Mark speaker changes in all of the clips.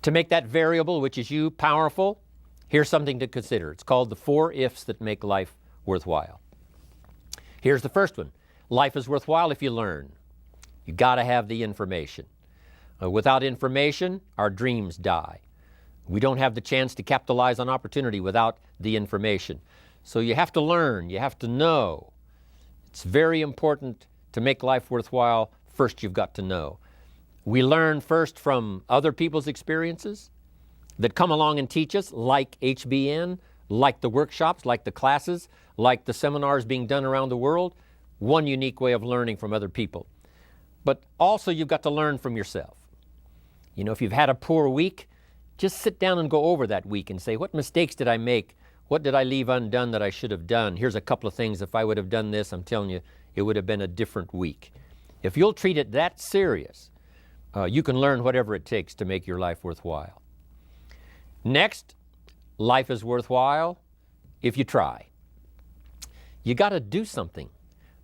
Speaker 1: To make that variable, which is you, powerful, here's something to consider. It's called the 4 ifs that make life worthwhile. Here's the first one. Life is worthwhile if you learn. You got to have the information. Without information, our dreams die. We don't have the chance to capitalize on opportunity without the information. So you have to learn, you have to know. It's very important to make life worthwhile. First, you've got to know. We learn first from other people's experiences that come along and teach us, like HBN, like the workshops, like the classes, like the seminars being done around the world. One unique way of learning from other people. But also you've got to learn from yourself. You know, if you've had a poor week, just sit down and go over that week and say, what mistakes did I make? What did I leave undone that I should have done? Here's a couple of things. If I would have done this, I'm telling you, it would have been a different week. If you'll treat it that serious, you can learn whatever it takes to make your life worthwhile. Next, life is worthwhile if you try. You got to do something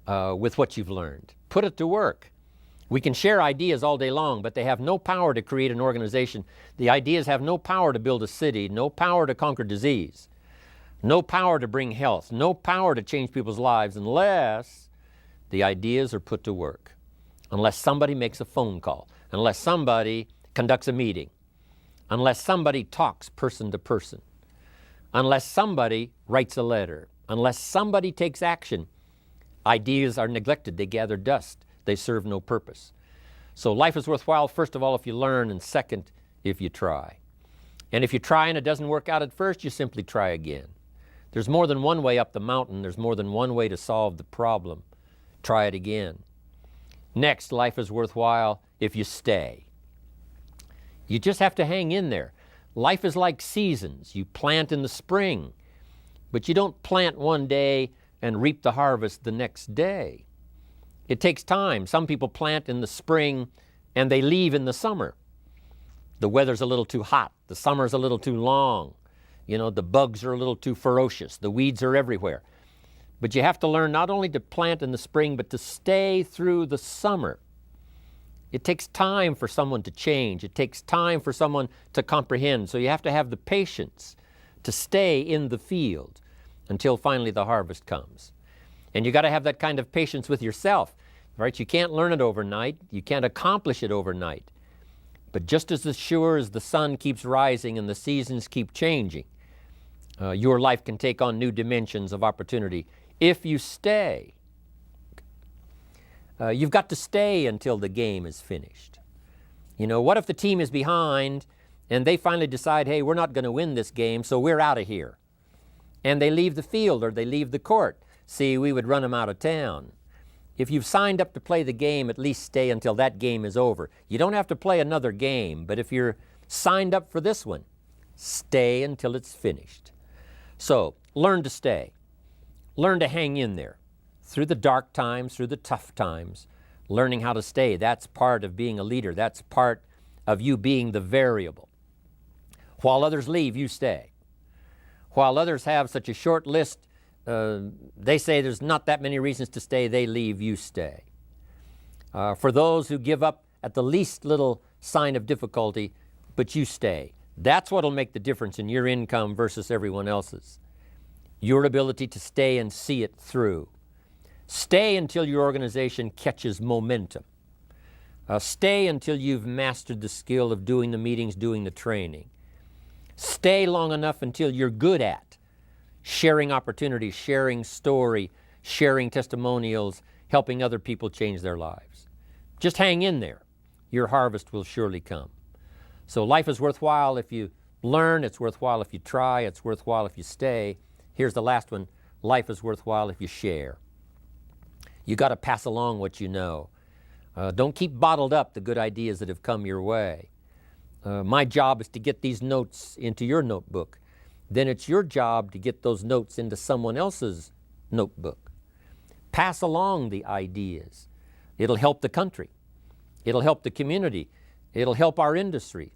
Speaker 1: with what you've learned. Put it to work. We can share ideas all day long, but they have no power to create an organization. The ideas have no power to build a city, no power to conquer disease, no power to bring health, no power to change people's lives unless the ideas are put to work, unless somebody makes a phone call, unless somebody conducts a meeting, unless somebody talks person to person, unless somebody writes a letter, unless somebody takes action. Ideas are neglected. They gather dust. They serve no purpose. So life is worthwhile, first of all, if you learn, and second, if you try. And if you try and it doesn't work out at first, you simply try again. There's more than one way up the mountain. There's more than one way to solve the problem. Try it again. Next, life is worthwhile if you stay. You just have to hang in there. Life is like seasons. You plant in the spring, but you don't plant one day and reap the harvest the next day. It takes time. Some people plant in the spring and they leave in the summer. The weather's a little too hot. The summer's a little too long. You know, the bugs are a little too ferocious. The weeds are everywhere. But you have to learn not only to plant in the spring, but to stay through the summer. It takes time for someone to change. It takes time for someone to comprehend. So you have to have the patience to stay in the field until finally the harvest comes. And you got to have that kind of patience with yourself, right? You can't learn it overnight. You can't accomplish it overnight. But just as sure as the sun keeps rising and the seasons keep changing, your life can take on new dimensions of opportunity if you stay. You've got to stay until the game is finished. You know, what if the team is behind and they finally decide, hey, we're not going to win this game, so we're out of here. And they leave the field or they leave the court. See, we would run them out of town. If you've signed up to play the game, at least stay until that game is over. You don't have to play another game, but if you're signed up for this one, stay until it's finished. So, learn to stay. Learn to hang in there. Through the dark times, through the tough times, learning how to stay. That's part of being a leader. That's part of you being the variable. While others leave, you stay. While others have such a short list, they say there's not that many reasons to stay, they leave, you stay. For those who give up at the least little sign of difficulty, but you stay. That's what will make the difference in your income versus everyone else's. Your ability to stay and see it through. Stay until your organization catches momentum. Stay until you've mastered the skill of doing the meetings, doing the training. Stay long enough until you're good at sharing opportunities, sharing story, sharing testimonials, helping other people change their lives. Just hang in there. Your harvest will surely come. So life is worthwhile if you learn. It's worthwhile if you try. It's worthwhile if you stay. Here's the last one. Life is worthwhile if you share. You got to pass along what you know. Don't keep bottled up the good ideas that have come your way. My job is to get these notes into your notebook. Then it's your job to get those notes into someone else's notebook. Pass along the ideas. It'll help the country. It'll help the community. It'll help our industry.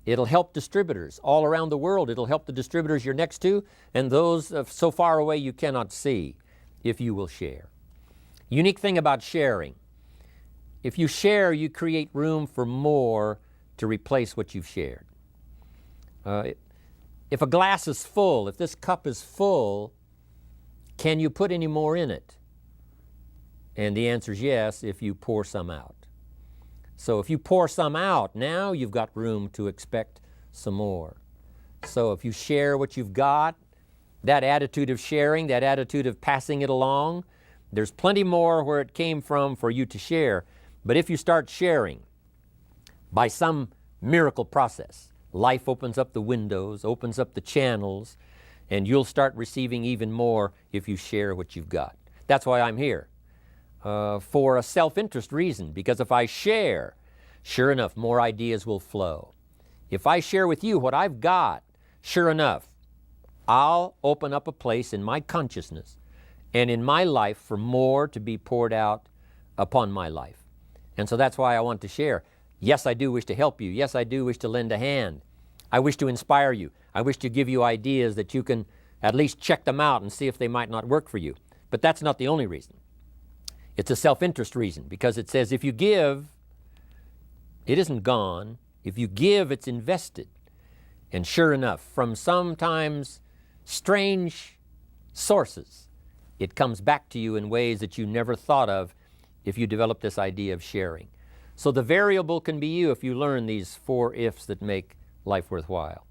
Speaker 1: It'll help distributors all around the world. It'll help the distributors you're next to and those so far away you cannot see if you will share. Unique thing about sharing. If you share, you create room for more to replace what you've shared. If a glass is full, if this cup is full, can you put any more in it? And the answer is yes, if you pour some out. So if you pour some out, now you've got room to expect some more. So if you share what you've got, that attitude of sharing, that attitude of passing it along, there's plenty more where it came from for you to share. But if you start sharing by some miracle process, life opens up the windows, opens up the channels, and you'll start receiving even more if you share what you've got. That's why I'm here, for a self-interest reason, because if I share, sure enough, more ideas will flow. If I share with you what I've got, sure enough, I'll open up a place in my consciousness and in my life for more to be poured out upon my life. And so that's why I want to share. Yes, I do wish to help you. Yes, I do wish to lend a hand. I wish to inspire you. I wish to give you ideas that you can at least check them out and see if they might not work for you. But that's not the only reason. It's a self-interest reason, because it says if you give, it isn't gone. If you give, it's invested. And sure enough, from sometimes strange sources, it comes back to you in ways that you never thought of if you develop this idea of sharing. So the variable can be you if you learn these 4 ifs that make life worthwhile.